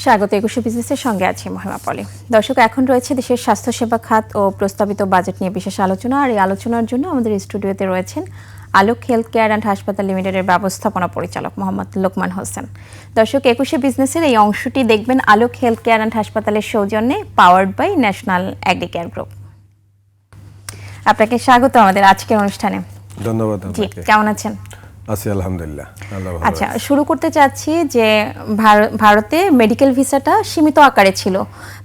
স্বাগত একুশে বিজনেসের সঙ্গে আছি মহিমা পলি। দর্শক, এখন রয়েছে দেশের স্বাস্থ্যসেবা খাত ও প্রস্তাবিত বাজেট নিয়ে বিশেষ আলোচনা। আর এই আলোচনার জন্য আমাদের স্টুডিওতে রয়েছেন আলোক হেলথ কেয়ার অ্যান্ড হাসপাতাল লিমিটেডের ব্যবস্থাপনা পরিচালক মোহাম্মদ লোকমান হোসেন। দর্শক, একুশে বিজনেসের এই অংশটি দেখবেন আলোক হেলথ কেয়ার অ্যান্ড হাসপাতালের সৌজন্যে, powered by national Agricare group. আপনাকে স্বাগত আমাদের আজকের অনুষ্ঠানে। ধন্যবাদ। জি, কেমন আছেন? আছি আলহামদুলিল্লাহ। আচ্ছা, শুরু করতে চাচ্ছি যে ভারতে মেডিকেল ভিসাটা সীমিত আকারে ছিল,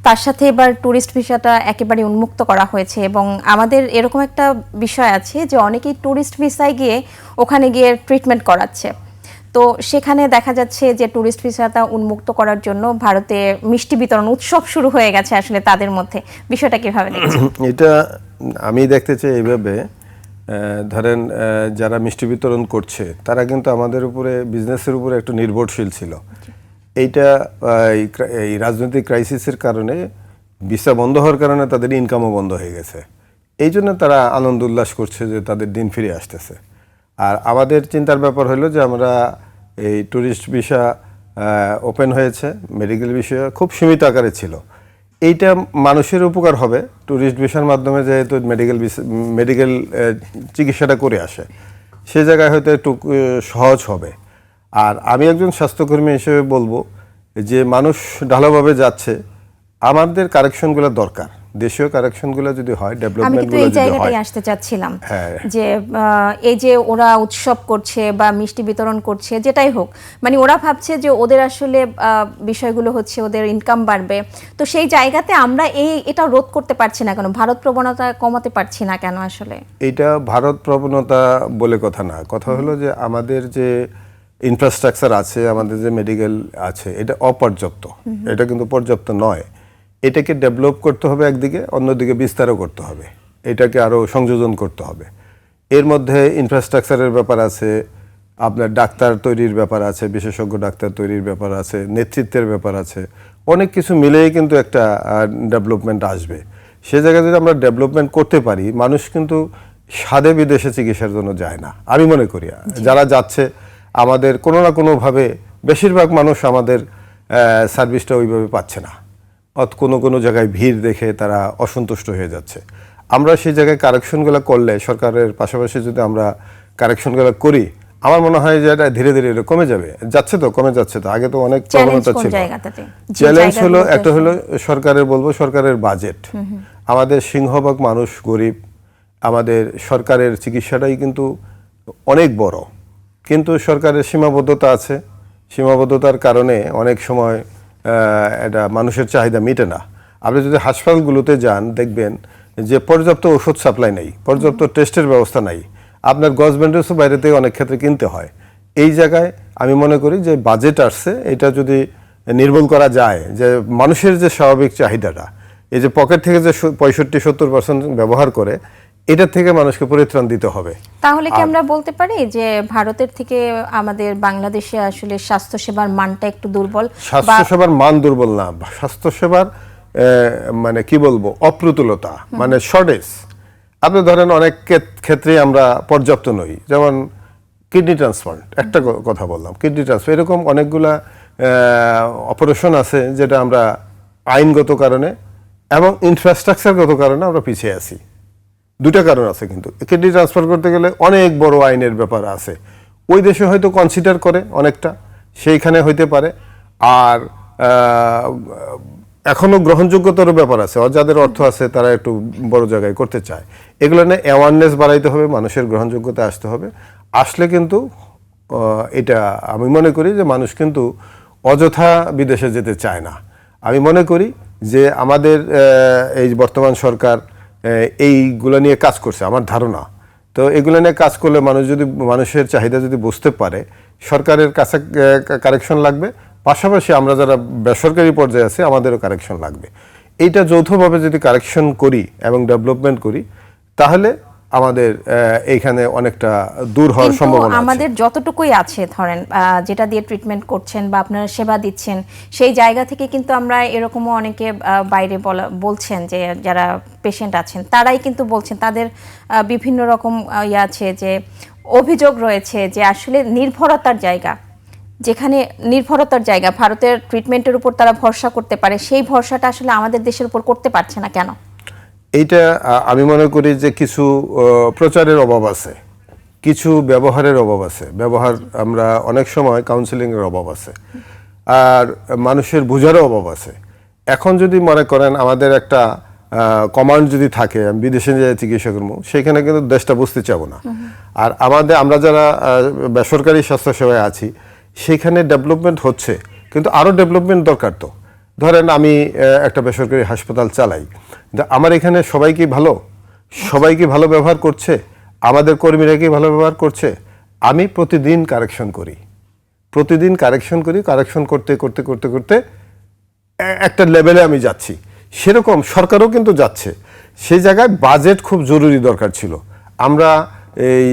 তার সাথে এবার ট্যুরিস্ট ভিসাটা একেবারে উন্মুক্ত করা হয়েছে এবং আমাদের এরকম একটা বিষয় আছে যে অনেকেই ট্যুরিস্ট ভিসায় গিয়ে ওখানে গিয়ে ট্রিটমেন্ট করাচ্ছে। তো সেখানে দেখা যাচ্ছে যে ট্যুরিস্ট ভিসাটা উন্মুক্ত করার জন্য ভারতে মিষ্টি বিতরণ উৎসব শুরু হয়ে গেছে আসলে তাদের মধ্যে। বিষয়টা কিভাবে দেখছেন? এটা আমি দেখতে চাই এইভাবে, ধরেন যারা মিষ্টি বিতরণ করছে তারা কিন্তু আমাদের উপরে, বিজনেসের উপরে একটু নির্ভরশীল ছিল। এইটা এই রাজনৈতিক ক্রাইসিসের কারণে, ভিসা বন্ধ হওয়ার কারণে তাদের ইনকামও বন্ধ হয়ে গেছে। এই জন্য তারা আনন্দ উল্লাস করছে যে তাদের দিন ফিরে আসতেছে। আর আমাদের চিন্তার ব্যাপার হলো যে আমরা এই ট্যুরিস্ট ভিসা ওপেন হয়েছে, মেডিকেল ভিসা খুব সীমিত আকারে ছিল। এইটা মানুষের উপকার হবে। ট্যুরিস্ট ভিসার মাধ্যমে যেহেতু মেডিকেল চিকিৎসাটা করে আসে, সে জায়গায় হয়তো একটু সহজ হবে। আর আমি একজন স্বাস্থ্যকর্মী হিসেবে বলবো যে মানুষ ঢালাওভাবে যাচ্ছে, আমাদের কারেকশনগুলো দরকার। দেশীয় কারেকশনগুলো যদি হয়, ডেভেলপমেন্টগুলো যদি হয়। আসতে চাচ্ছিলাম যে এই যে ওরা উৎসব করছে বা মিষ্টি বিতরণ করছে, যেটাই হোক, মানে ওরা ভাবছে যে ওদের আসলে বিষয়গুলো হচ্ছে ওদের ইনকাম বাড়বে। তো সেই জায়গাতে আমরা এটা রোধ করতে পারছি না কেন? ভারত প্রবণতা কমাতে পারছি না কেন? আসলে এটা ভারত প্রবণতা বলে কথা না, কথা হলো যে আমাদের যে ইনফ্রাস্ট্রাকচার আছে, আমাদের যে মেডিকেল আছে, এটা অপর্যাপ্ত। এটা কিন্তু পর্যাপ্ত নয়। এটাকে ডেভেলপ করতে হবে একদিকে, অন্যদিকে বিস্তারও করতে হবে, এটাকে আরও সংযোজন করতে হবে। এর মধ্যে ইনফ্রাস্ট্রাকচারের ব্যাপার আছে, আপনার ডাক্তার তৈরির ব্যাপার আছে, বিশেষজ্ঞ ডাক্তার তৈরির ব্যাপার আছে, নেতৃত্বের ব্যাপার আছে, অনেক কিছু মিলেই কিন্তু একটা ডেভেলপমেন্ট আসবে। সে জায়গায় যদি আমরা ডেভেলপমেন্ট করতে পারি, মানুষ কিন্তু সাদে বিদেশে চিকিৎসার জন্য যায় না আমি মনে করি। যারা যাচ্ছে আমাদের কোনো না কোনোভাবে, বেশিরভাগ মানুষ আমাদের সার্ভিসটা ওইভাবে পাচ্ছে না। কোনো কোনো জায়গায় ভিড় দেখে তারা অসন্তুষ্ট হয়ে যাচ্ছে। আমরা সেই জায়গায় কারেকশনগুলো করলে, সরকারের পাশাপাশি যদি আমরা কারেকশনগুলো করি, আমার মনে হয় যে এটা ধীরে ধীরে কমে যাবে। যাচ্ছে তো, কমে যাচ্ছে তো। আগে তো অনেক প্রবণতা ছিল। চ্যালেঞ্জ হলো একটা, হলো সরকারের, বলবো সরকারের বাজেট। আমাদের সিংহভাগ মানুষ গরিব, আমাদের সরকারের চিকিৎসাটাই কিন্তু অনেক বড়, কিন্তু সরকারের সীমাবদ্ধতা আছে। সীমাবদ্ধতার কারণে অনেক সময় এটা মানুষের চাহিদা মিটে না। আপনি যদি হাসপাতালগুলোতে যান, দেখবেন যে পর্যাপ্ত ওষুধ সাপ্লাই নেই, পর্যাপ্ত টেস্টের ব্যবস্থা নাই। আপনার গভর্নমেন্টের বাইরে থেকে অনেক ক্ষেত্রে কিনতে হয়। এই জায়গায় আমি মনে করি যে বাজেট আসছে, এটা যদি নির্মূল করা যায়, যে মানুষের যে স্বাভাবিক চাহিদাটা, এই যে পকেট থেকে যে 65-70% ব্যবহার করে, এটা থেকে মানুষকে পরিত্রাণ দিতে হবে। তাহলে কি আমরা বলতে পারি যে ভারতের থেকে আমাদের বাংলাদেশে আসলে স্বাস্থ্যসেবার মানটা একটু দুর্বল? স্বাস্থ্যসেবার মান দুর্বল না, স্বাস্থ্যসেবার মানে কি বলবো, অপ্রতুলতা, মানে শর্টেজ। আপনি ধরেন অনেক ক্ষেত্রে আমরা পর্যাপ্ত নই। যেমন কিডনি ট্রান্সপ্লান্ট, একটা কথা বললাম, কিডনি ট্রান্সপ্লান্ট, এরকম অনেকগুলা অপারেশন আছে যেটা আমরা আইনগত কারণে এবং ইনফ্রাস্ট্রাকচারগত কারণে আমরা পিছিয়ে আছি। দুটা কারণ আছে। কিন্তু কিডনি ট্রান্সফার করতে গেলে অনেক বড় আইনের ব্যাপার আছে। ওই দেশে হয়তো কনসিডার করে অনেকটা, সেইখানে হইতে পারে। আর এখনো গ্রহণযোগ্যতার ব্যাপার আছে, যাদের অর্থ আছে তারা একটু বড় জায়গায় করতে চায়। এগুলো নিয়ে অ্যাওয়ারনেস বাড়াইতে হবে, মানুষের গ্রহণযোগ্যতা আসতে হবে। আসলে কিন্তু এটা আমি মনে করি যে মানুষ কিন্তু অযথা বিদেশে যেতে চায় না। আমি মনে করি যে আমাদের এই বর্তমান সরকার এইগুলো নিয়ে কাজ করছে, আমার ধারণা। তো এগুলো নিয়ে কাজ করলে মানুষ যদি, মানুষের চাহিদা যদি বুঝতে পারে, সরকারের কাছে কারেকশন লাগবে, পাশাপাশি আমরা যারা বেসরকারি পর্যায়ে আছে আমাদেরও কারেকশন লাগবে। এইটা যৌথভাবে যদি কারেকশন করি এবং ডেভেলপমেন্ট করি, তাহলে আমাদের এইখানে অনেকটা দূর হওয়ার সম্ভাবনা আছে। আমাদের যতটুকুই আছে, ধরেন যেটা দিয়ে ট্রিটমেন্ট করছেন বা আপনারা সেবা দিচ্ছেন, সেই জায়গা থেকে কিন্তু আমরা এরকমও অনেকে বাইরে বলছেন যে যারা পেশেন্ট আছেন তারাই কিন্তু বলছেন, তাদের বিভিন্ন রকম আছে যে অভিযোগ রয়েছে যে আসলে নির্ভরতার জায়গা, যেখানে নির্ভরতার জায়গা, ভারতের ট্রিটমেন্টের উপর তারা ভরসা করতে পারে, সেই ভরসাটা আসলে আমাদের দেশের উপর করতে পারছে না কেন? এইটা আমি মনে করি যে কিছু প্রচারের অভাব আছে, কিছু ব্যবহারের অভাব আছে। ব্যবহার আমরা অনেক সময় কাউন্সিলিংয়ের অভাব আছে, আর মানুষের বোঝারও অভাব আছে। এখন যদি মনে করেন আমাদের একটা কমান্ড যদি থাকে, আমি বিদেশে যে চিকিৎসা করবো, সেখানে কিন্তু দেশটা বুঝতে চাবো না। আর আমরা যারা বেসরকারি স্বাস্থ্যসেবায় আছি, সেখানে ডেভেলপমেন্ট হচ্ছে, কিন্তু আরও ডেভেলপমেন্ট দরকার। তো ধরেন আমি একটা বেসরকারি হাসপাতাল চালাই, আমার এখানে সবাই কি ভালো, সবাই কি ভালো ব্যবহার করছে, আমাদের কর্মীরা কি ভালো ব্যবহার করছে? আমি প্রতিদিন কারেকশন করি, কারেকশন করতে করতে করতে করতে একটা লেভেলে আমি যাচ্ছি। সেরকম সরকারও কিন্তু যাচ্ছে। সেই জায়গায় বাজেট খুব জরুরি দরকার ছিল। আমরা এই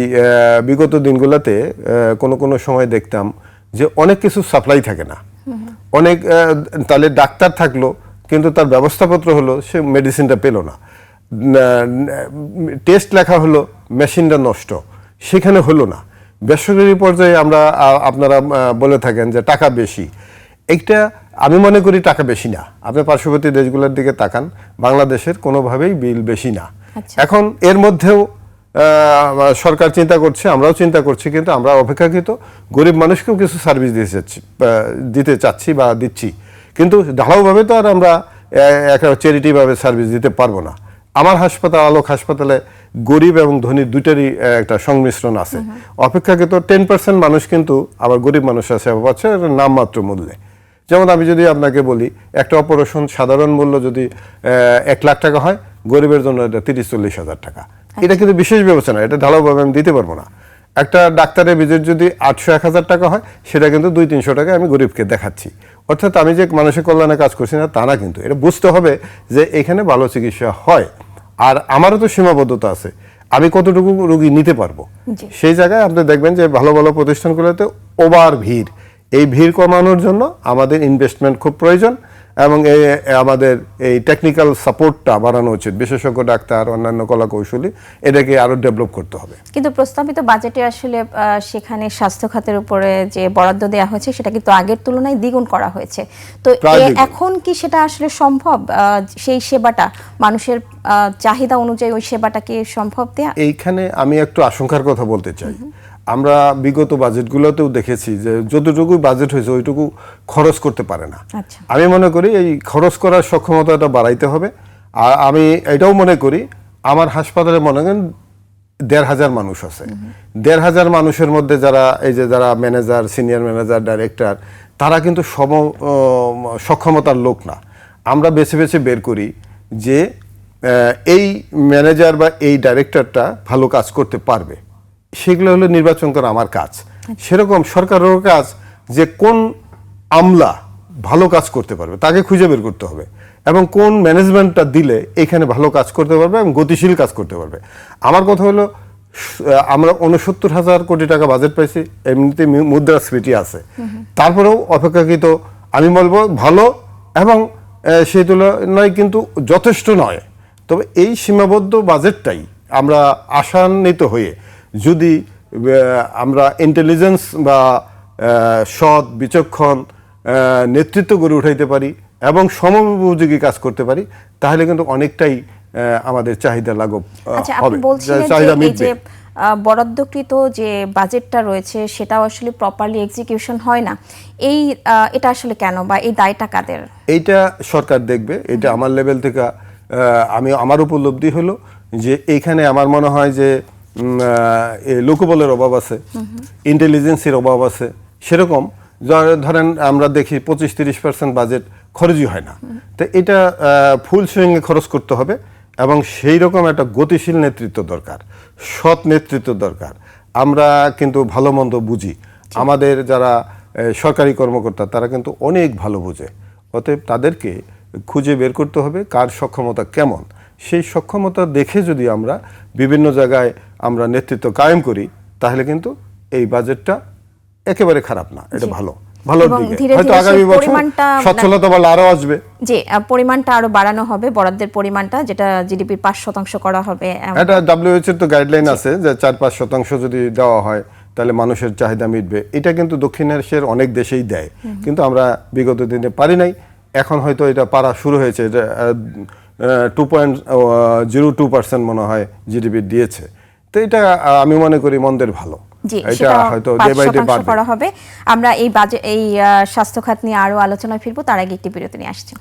বিগত দিনগুলোতে কোনো সময় দেখতাম যে অনেক কিছু সাপ্লাই থাকে না, অনেক তাহলে ডাক্তার থাকলো কিন্তু তার ব্যবস্থাপত্র হলো, সে মেডিসিনটা পেল না। টেস্ট লেখা হলো, মেশিনটা নষ্ট, সেখানে হলো না। বেসরকারি পর্যায়ে আপনারা বলে থাকেন যে টাকা বেশি। এইটা আমি মনে করি টাকা বেশি না। আপনি পার্শ্ববর্তী দেশগুলোর দিকে তাকান, বাংলাদেশের কোনোভাবেই বিল বেশি না। এখন এর মধ্যেও সরকার চিন্তা করছে, আমরাও চিন্তা করছি, কিন্তু আমরা অপেক্ষাকৃত গরিব মানুষকেও কিছু সার্ভিস দিতে চাচ্ছি বা দিচ্ছি, কিন্তু ঢালাওভাবে তো আর আমরা একটা চ্যারিটিভাবে সার্ভিস দিতে পারবো না। আমার হাসপাতাল, আলোক হাসপাতালে গরিব এবং ধনী দুইটারই একটা সংমিশ্রণ আছে। অপেক্ষাকৃত 10% মানুষ কিন্তু আবার গরিব মানুষরা সেবা পাচ্ছে নামমাত্র মূল্যে। যেমন আমি যদি আপনাকে বলি, একটা অপারেশন সাধারণ মূল্য যদি 1 লাখ টাকা হয়, গরিবের জন্য এটা 30-40 হাজার টাকা। এটা কিন্তু বিশেষ বিবেচনা, এটা ঢালাওভাবে আমি দিতে পারবো না। একটা ডাক্তারের ভিজিট যদি 800-1000 টাকা হয়, সেটা কিন্তু 200-300 টাকা আমি গরিবকে দেখাচ্ছি। অর্থাৎ আমি যে মানুষের কল্যাণে কাজ করছি না তা না, কিন্তু এটা বুঝতে হবে যে এখানে ভালো চিকিৎসা হয়। আর আমারও তো সীমাবদ্ধতা আছে, আমি কতটুকু রোগী নিতে পারবো। সেই জায়গায় আপনি দেখবেন যে ভালো ভালো প্রতিষ্ঠানগুলোতে ওভার ভিড়। এই ভিড় কমানোর জন্য আমাদের ইনভেস্টমেন্ট খুব প্রয়োজন, এবং আমাদের এই টেকনিক্যাল সাপোর্টটা বাড়ানো উচিত। বিশেষজ্ঞ ডাক্তার, অন্যান্য কলা কৌশলী, এটাকে আরো ডেভেলপ করতে হবে। কিন্তু প্রস্তাবিত বাজেটে আসলে সেখানে স্বাস্থ্য খাতের উপরে যে বরাদ্দ দেওয়া হয়েছে, সেটা কিন্তু আগের তুলনায় দ্বিগুণ করা হয়েছে। তো এখন কি সেটা আসলে সম্ভব, সেই সেবাটা মানুষের চাহিদা অনুযায়ী ওই সেবাটা কি সম্ভব দেয়া? এইখানে আমি একটু আশঙ্কার কথা বলতে চাই। আমরা বিগত বাজেটগুলোতেও দেখেছি যে যতটুকু বাজেট হয়েছে ওইটুকু খরচ করতে পারে না। আমি মনে করি এই খরচ করার সক্ষমতাটা বাড়াইতে হবে। আর আমি এটাও মনে করি, আমার হাসপাতালে মনে করেন 1,500 মানুষ আছে। 1,500 মানুষের মধ্যে যারা ম্যানেজার, সিনিয়র ম্যানেজার, ডাইরেক্টর, তারা কিন্তু সক্ষমতার লোক না। আমরা বেছে বেছে বের করি যে এই ম্যানেজার বা এই ডাইরেক্টরটা ভালো কাজ করতে পারবে, সেগুলো হলো নির্বাচন করা আমার কাজ। সেরকম সরকারেরও কাজ যে কোন আমলা ভালো কাজ করতে পারবে তাকে খুঁজে বের করতে হবে, এবং কোন ম্যানেজমেন্টটা দিলে এখানে ভালো কাজ করতে পারবে এবং গতিশীল কাজ করতে পারবে। আমার কথা হলো, আমরা 69,000 কোটি টাকা বাজেট পাইছি, এমনিতে মুদ্রাস্ফীতি আছে, তারপরেও অপেক্ষাকৃত আমি বলবো ভালো, এবং সেই তুলনায় কিন্তু যথেষ্ট নয়। তবে এই সীমাবদ্ধ বাজেটটাই আমরা আশান্বিত হয়ে যদি আমরা ইন্টেলিজেন্স বা সৎ বিচক্ষণ নেতৃত্ব গড়ে উঠাইতে পারি এবং সময়োপযোগী কাজ করতে পারি, তাহলে কিন্তু অনেকটাই আমাদের চাহিদা লাঘব হবে, চাহিদা মিটবে। বরাদ্দকৃত যে বাজেটটা রয়েছে সেটাও আসলে প্রপারলি এক্সিকিউশন হয় না, এটা আসলে কেন, বা এই দায়টা কাদের? এইটা সরকার দেখবে। এটা আমার লেভেল থেকে আমার উপলব্ধি হলো যে এইখানে আমার মনে হয় যে লোকবলের অভাব আছে, ইন্টেলিজেন্সের অভাব আছে। সেরকম ধরেন আমরা দেখি 25-30% বাজেট খরচই হয় না। তো এটা ফুল সুইংয়ে খরচ করতে হবে, এবং সেই রকম একটা গতিশীল নেতৃত্ব দরকার, সৎ নেতৃত্ব দরকার। আমরা কিন্তু ভালো মন্দ বুঝি, আমাদের যারা সরকারি কর্মকর্তা তারা কিন্তু অনেক ভালো বোঝে। অতএব তাদেরকে খুঁজে বের করতে হবে কার সক্ষমতা কেমন। সেই সক্ষমতা দেখে যদি আমরা বিভিন্ন জায়গায় আমরা নেতৃত্ব কায়েম করি, তাহলে কিন্তু এই বাজেটটা একেবারে খারাপ না, এটা ভালো দিকে। হয়তো আগামী বছর সচ্ছলতা বল আরো আসবে, যে পরিমাণটা আরো বাড়ানো হবে, বরাদ্দের পরিমাণটা, যেটা জিডিপির 5% করা হবে। এটা WHO এর তো গাইডলাইন আছে যে 4-5% যদি দেওয়া হয় তাহলে মানুষের চাহিদা মিটবে। এটা কিন্তু দক্ষিণ এশিয়ার অনেক দেশেই দেয়, কিন্তু আমরা বিগত দিনে পারি নাই। এখন হয়তো এটা পারা শুরু হয়েছে। এটা 2.02% মনে হয় জিডিপি দিয়েছে। তো এটা আমি মনে করি মন্দের ভালো। জি, এটা সেটা হয়তো 5% করা হবে। আমরা এই বাজেট এই স্বাস্থ্য খাত নিয়ে আরো আলোচনায় ফিরবো, তার আগে একটি বিরতি নিয়ে আসছি।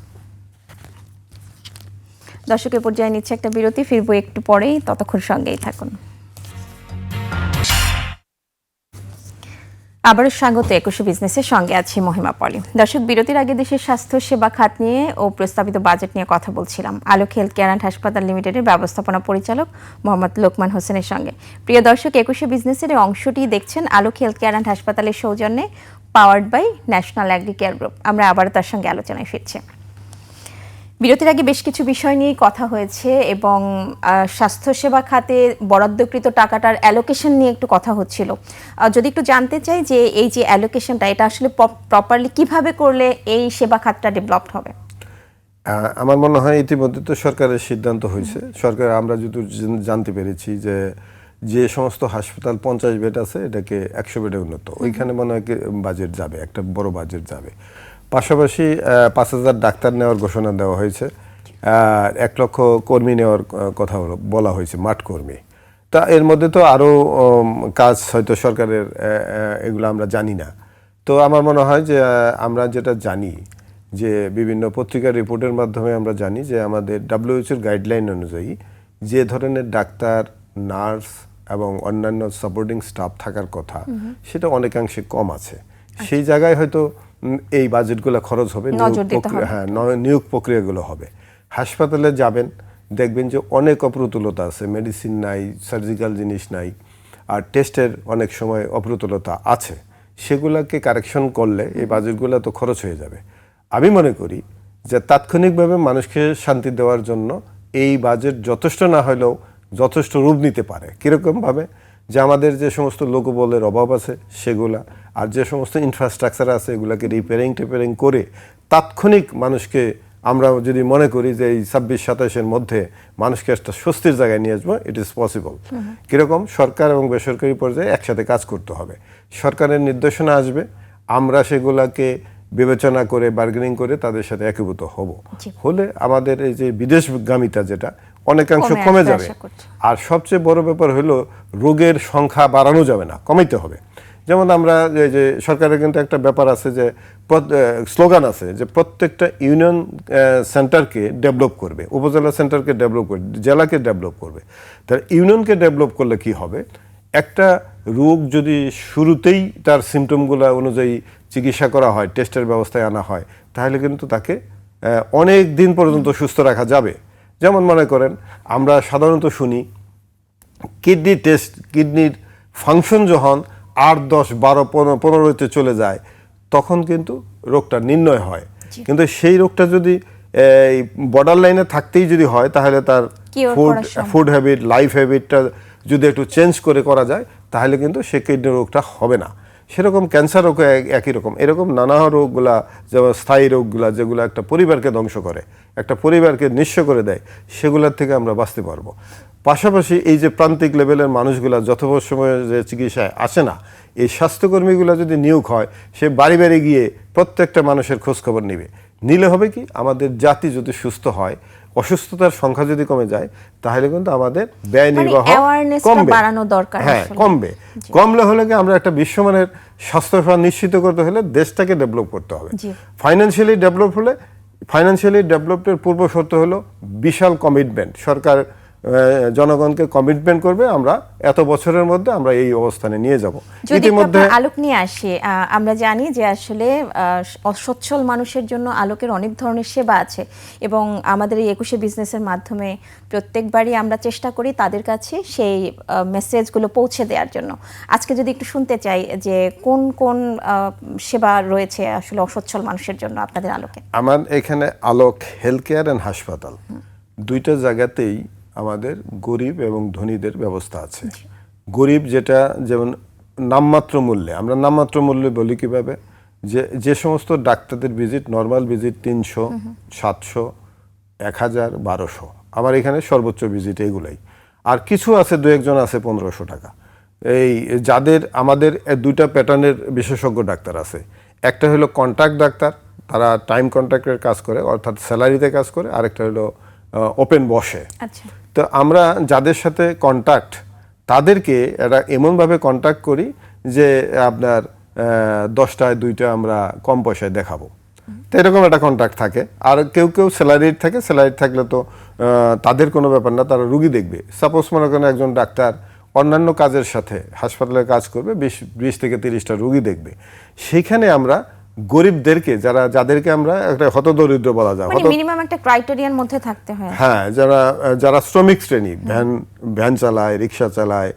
দর্শকের পর্যায়ে নিচ্ছে একটা বিরতি, ফিরবো একটু পরেই, ততক্ষণ সঙ্গেই থাকুন। আবারও স্বাগত একুশে বিজনেসের সঙ্গে আছি মহিমা পলি। দর্শক, বিরতির আগে দেশের স্বাস্থ্য সেবা খাত নিয়ে ও প্রস্তাবিত বাজেট নিয়ে কথা বলছিলাম আলোক হেলথ কেয়ার অ্যান্ড হাসপাতাল লিমিটেডের ব্যবস্থাপনা পরিচালক মোহাম্মদ লোকমান হোসেনের সঙ্গে। প্রিয় দর্শক, একুশে বিজনেসের এই অংশটি দেখছেন আলোক হেলথ কেয়ার অ্যান্ড হাসপাতালের সৌজন্যে, powered by national Agricare group. আমরা আবারও তার সঙ্গে আলোচনায় ফিরছি। বিরতির আগে বেশ কিছু বিষয় নিয়েই কথা হয়েছে এবং স্বাস্থ্যসেবা খাতে বরাদ্দকৃত টাকাটার অ্যালোকেশন নিয়ে একটু কথা হচ্ছিল। যদি একটু জানতে চাই যে এই যে অ্যালোকেশনটা, এটা আসলে প্রপারলি কিভাবে করলে এই সেবা খাতটা ডেভেলপড হবে? আমার মনে হয় ইতিমধ্যে তো সরকারের সিদ্ধান্ত হয়েছে। সরকার, আমরা যদি জানতে পেরেছি যে সমস্ত হাসপাতাল 50 বেড আছে এটাকে 100 বেডে উন্নত, ওইখানে মনে হয় বাজেট যাবে, একটা বড় বাজেট যাবে। পাশাপাশি 5,000 ডাক্তার নেওয়ার ঘোষণা দেওয়া হয়েছে, 1 লক্ষ কর্মী নেওয়ার কথা বলা হয়েছে, মাঠ কর্মী। তা এর মধ্যে তো আরও কাজ হয়তো সরকারের, এগুলো আমরা জানি না। তো আমার মনে হয় যে আমরা যেটা জানি যে বিভিন্ন পত্রিকার রিপোর্টের মাধ্যমে আমরা জানি যে আমাদের WHO গাইডলাইন অনুযায়ী যে ধরনের ডাক্তার, নার্স এবং অন্যান্য সাপোর্টিং স্টাফ থাকার কথা সেটা অনেকাংশে কম আছে। সেই জায়গায় হয়তো এই বাজেটগুলো খরচ হবে, নিয়োগ প্রক্রিয়াগুলো হবে। হাসপাতালে যাবেন, দেখবেন যে অনেক অপ্রতুলতা আছে, মেডিসিন নাই, সার্জিক্যাল জিনিস নাই, আর টেস্টের অনেক সময় অপ্রতুলতা আছে। সেগুলোকে কারেকশন করলে এই বাজেটগুলো তো খরচ হয়ে যাবে। আমি মনে করি যে তাৎক্ষণিকভাবে মানুষকে শান্তি দেওয়ার জন্য এই বাজেট যথেষ্ট না হলেও যথেষ্ট রূপ নিতে পারে। কীরকমভাবে? যে আমাদের যে সমস্ত লোকবলের অভাব আছে সেগুলা, আর যে সমস্ত ইনফ্রাস্ট্রাকচার আছে এগুলাকে টেপারিং করে তাৎক্ষণিক মানুষকে, আমরা যদি মনে করি যে এই 26-27-এর মধ্যে মানুষকে একটা স্বস্তির জায়গায় নিয়ে আসবো, ইট ইজ পসিবল। কীরকম? সরকার এবং বেসরকারি পর্যায়ে একসাথে কাজ করতে হবে। সরকারের নির্দেশনা আসবে, আমরা সেগুলাকে বিবেচনা করে বার্গেনিং করে তাদের সাথে একীভূত হলে আমাদের এই যে বিদেশগামিতা যেটা অনেকাংশ কমে যাবে। আর সবচেয়ে বড় ব্যাপার হলো রোগের সংখ্যা বাড়ানো যাবে না, কমাইতে হবে। যেমন আমরা যে সরকারের কিন্তু একটা ব্যাপার আছে, যে স্লোগান আছে যে প্রত্যেকটা ইউনিয়ন সেন্টারকে ডেভেলপ করবে, উপজেলা সেন্টারকে ডেভেলপ করবে, জেলাকে ডেভেলপ করবে। তার ইউনিয়নকে ডেভেলপ করলে কি হবে? একটা রোগ যদি শুরুতেই তার সিমটমগুলো অনুযায়ী চিকিৎসা করা হয়, টেস্টের ব্যবস্থায় আনা হয়, তাহলে কিন্তু তাকে অনেক দিন পর্যন্ত সুস্থ রাখা যাবে। যেমন মনে করেন, আমরা সাধারণত শুনি কিডনি টেস্ট, কিডনির ফাংশন যখন 8, 10, 12, 15-তে চলে যায় তখন কিন্তু রোগটা নির্ণয় হয়। কিন্তু সেই রোগটা যদি এই বর্ডার লাইনে থাকতেই যদি হয়, তাহলে তার ফুড হ্যাবিট, লাইফ হ্যাবিটটা যদি একটু চেঞ্জ করে করা যায়, তাহলে কিন্তু সে কিডনি রোগটা হবে না। সেরকম ক্যান্সার রোগ একই রকম, এরকম নানা রোগগুলা, যেমন স্থায়ী রোগগুলা যেগুলো একটা পরিবারকে ধ্বংস করে, একটা পরিবারকে নিঃস্ব করে দেয়, সেগুলোর থেকে আমরা বাঁচতে পারবো। পাশাপাশি এই যে প্রান্তিক লেভেলের মানুষগুলা যথোপর সময়ে যে চিকিৎসায় আসে না, এই স্বাস্থ্যকর্মীগুলো যদি নিয়োগ হয়, সে বাড়ি বাড়ি গিয়ে প্রত্যেকটা মানুষের খোঁজখবর নিলে হবে কি, আমাদের জাতি যদি সুস্থ হয়, অসুস্থতার সংখ্যা যদি কমে যায়, তাহলে কিন্তু আমাদের ব্যয় নির্বাহ কমলে হলে কি আমরা একটা বিশ্বমানের স্বাস্থ্যসেবা নিশ্চিত করতে হলে দেশটাকে ডেভেলপ করতে হবে। ফাইন্যান্সিয়ালি ডেভেলপের পূর্ব শর্ত হলো বিশাল কমিটমেন্ট। সরকার জনগণকে কমিটমেন্ট করবে, আমরা এত বছরের মধ্যে আমরা এই অবস্থানে নিয়ে যাব। ইতিমধ্যে আলোক নিয়ে আসি, আমরা জানি যে আসলে অসচ্ছল মানুষের জন্য আলোকের অনেক ধরনের সেবা আছে এবং আমাদের এই একুশে বিজনেসের মাধ্যমে প্রত্যেকবারই আমরা চেষ্টা করি তাদের কাছে সেই মেসেজগুলো পৌঁছে দেওয়ার জন্য। আজকে যদি একটু শুনতে চাই যে কোন কোন সেবা রয়েছে আসলে অসচ্ছল মানুষের জন্য আপনাদের আলোকে। আমার এখানে আলোক হেলথ কেয়ার অ্যান্ড হাসপাতাল, দুইটা জায়গাতেই আমাদের গরিব এবং ধনীদের ব্যবস্থা আছে। গরিব যেটা, যেমন নামমাত্র মূল্যে, আমরা নামমাত্র মূল্যে বলি কিভাবে, যে সমস্ত ডাক্তারদের ভিজিট, নর্মাল ভিজিট 300, 700, 1000, 1200, আমার এখানে সর্বোচ্চ ভিজিট এগুলাই। আর কিছু আছে, 2-1 জন আছে 1500 টাকা। এই যাদের আমাদের দুইটা প্যাটার্নের বিশেষজ্ঞ ডাক্তার আছে, একটা হলো কন্ট্রাক্ট ডাক্তার, তারা টাইম কন্ট্রাক্টের কাজ করে অর্থাৎ স্যালারিতে কাজ করে, আরেকটা হলো ওপেন বসে। আচ্ছা, তো আমরা যাদের সাথে কন্ট্যাক্ট তাদেরকে এটা এমনভাবে কন্ট্যাক্ট করি যে আপনার 10টায় 2টা আমরা কম পয়সায় দেখাবো, তো এরকম একটা কন্ট্যাক্ট থাকে। আর কেউ কেউ স্যালারিড থাকে, স্যালারিড থাকলে তো তাদের কোনো ব্যাপার না, তারা রুগী দেখবে। সাপোজ মনে করেন একজন ডাক্তার অন্যান্য কাজের সাথে হাসপাতালে কাজ করবে, 20 থেকে 30টা রুগী দেখবে, সেখানে আমরা গরিবদেরকে যাদেরকে আমরা একটা হতদরিদ্র বলা যায়, মানে মিনিমাম একটা ক্রাইটেরিয়ার মধ্যে থাকতে হয়। হ্যাঁ, যারা শ্রমিক শ্রেণী, ভ্যান চালায়, রিক্সা চালায়,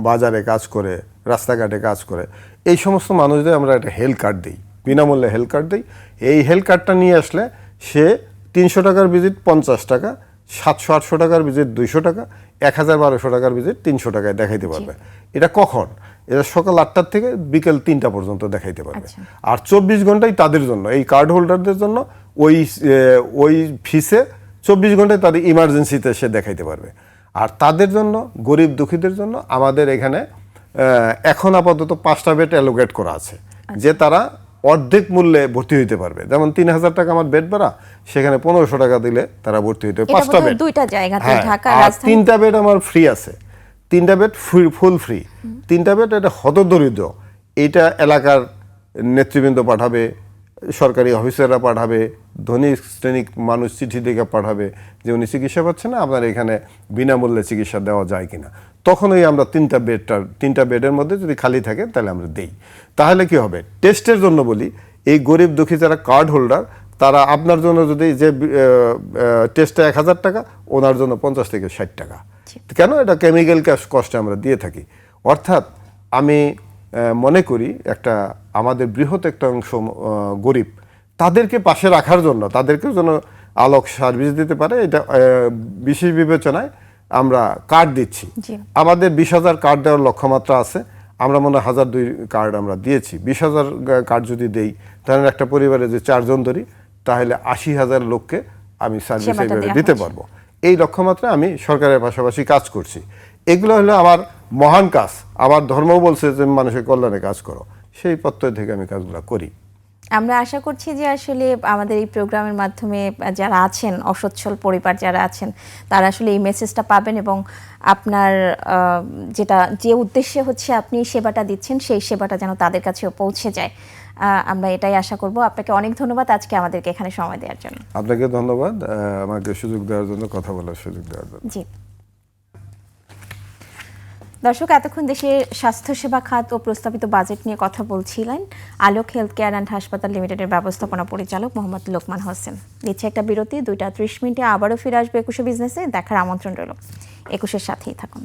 বাজারে কাজ করে, রাস্তাঘাটে কাজ করে, এই সমস্ত মানুষদের আমরা একটা হেলথ কার্ড দিই, বিনামূল্যে হেলথ কার্ড দিই। এই হেলথ কার্ডটা নিয়ে আসলে সে 300 টাকার ভিজিট 50 টাকা, 700-800 টাকার ভিজিট 200 টাকা, 1000-1200 টাকার ভিজিট 300 টাকায় দেখাইতে পারবে। এটা কখন? এটা সকাল 8টার থেকে বিকেল 3টা পর্যন্ত দেখাইতে পারবে। আর 24 ঘন্টাই তাদের জন্য, এই কার্ড হোল্ডারদের জন্য ওই ফিসে 24 ঘন্টায় তাদের ইমার্জেন্সিতে সে দেখাইতে পারবে। আর তাদের জন্য, গরিব দুঃখীদের জন্য আমাদের এখানে এখন আপাতত 5টা বেড অ্যালোকেট করা আছে, যে তারা অর্ধেক মূল্যে ভর্তি হইতে পারবে। যেমন 3000 টাকা আমার বেড ভাড়া, সেখানে 1500 টাকা দিলে তারা ভর্তি হইতে পারবে। 5টা বেড, দুইটা জায়গাতে, ঢাকা, আর রাজধানী। 3টা বেড আমার ফ্রি আছে, 3টা বেড ফুল ফ্রি। 3টা বেড এটা হতদরিদ্র, এইটা এলাকার নেতৃবৃন্দ পাঠাবে, সরকারি অফিসাররা পাঠাবে, ধনী শ্রেণী মানুষ চিঠি দেখে পাঠাবে যে উনি চিকিৎসা পাচ্ছেন না, আপনার এখানে বিনামূল্যে চিকিৎসা দেওয়া যায় কিনা। তখনই আমরা 3টা বেডের মধ্যে যদি খালি থাকে তাহলে আমরা দেই। তাহলে কি হবে? টেস্টের জন্য বলি, এই গরিব দুঃখী যারা কার্ড হোল্ডার, তারা আপনার জন্য যদি যে টেস্টটা 1000 টাকা, ওনার জন্য 50 থেকে 60 টাকা। কেন? এটা কেমিক্যাল কস্টে আমরা দিয়ে থাকি। অর্থাৎ আমি মনে করি একটা আমাদের বৃহৎ একটা অংশ গরিব, তাদেরকে পাশে রাখার জন্য, তাদেরকে যেন আলোক সার্ভিস দিতে পারে, এটা বিশেষ বিবেচনায় আমরা কার্ড দিচ্ছি। আমাদের 20,000 কার্ড দেওয়ার লক্ষ্যমাত্রা আছে, আমরা মনে হয় 1002 কার্ড আমরা দিয়েছি। 20,000 কার্ড যদি দেই, তাহলে একটা পরিবারে যে 4 জন ধরি, তাহলে 80,000 লোককে আমি সার্ভিস দিতে পারবো। এই লক্ষ্যমাত্রায় আমি সরকারের পাশাপাশি কাজ করছি। এগুলো হলো আমার মহান কাজ। আমার ধর্ম বলছে যে মানুষের কল্যাণে কাজ করো, সেই প্রত্যয় থেকে আমি কাজগুলো করি। আমরা আশা করছি যে আসলে আমাদের এই প্রোগ্রামের মাধ্যমে যারা আছেন, অসচ্ছল পরিবার যারা আছেন, তারা আসলে এই মেসেজটা পাবেন এবং আপনার যে উদ্দেশ্যে হচ্ছে আপনি সেবাটা দিচ্ছেন, সেই সেবাটা যেন তাদের কাছেও পৌঁছে যায়। আমরা এটাই আশা করব। আপনাকে অনেক ধন্যবাদ আজকে আমাদেরকে এখানে সময় দেওয়ার জন্য। আপনাকে ধন্যবাদ আমাকে সুযোগ দেওয়ার জন্য, কথা বলার সুযোগ দেওয়ার জন্য। জি দর্শক, এতক্ষণ দেশের স্বাস্থ্যসেবা খাত ও প্রস্তাবিত বাজেট নিয়ে কথা বলছিলেন আলোক হেলথ কেয়ার অ্যান্ড হাসপাতাল লিমিটেডের ব্যবস্থাপনা পরিচালক মোহাম্মদ লোকমান হোসেন। দিচ্ছে একটা বিরতি, 2টা 30 মিনিটে আবারও ফিরে আসবে 21 বিজনেসে। দেখার আমন্ত্রণ রইল, 21-এর সাথেই থাকুন।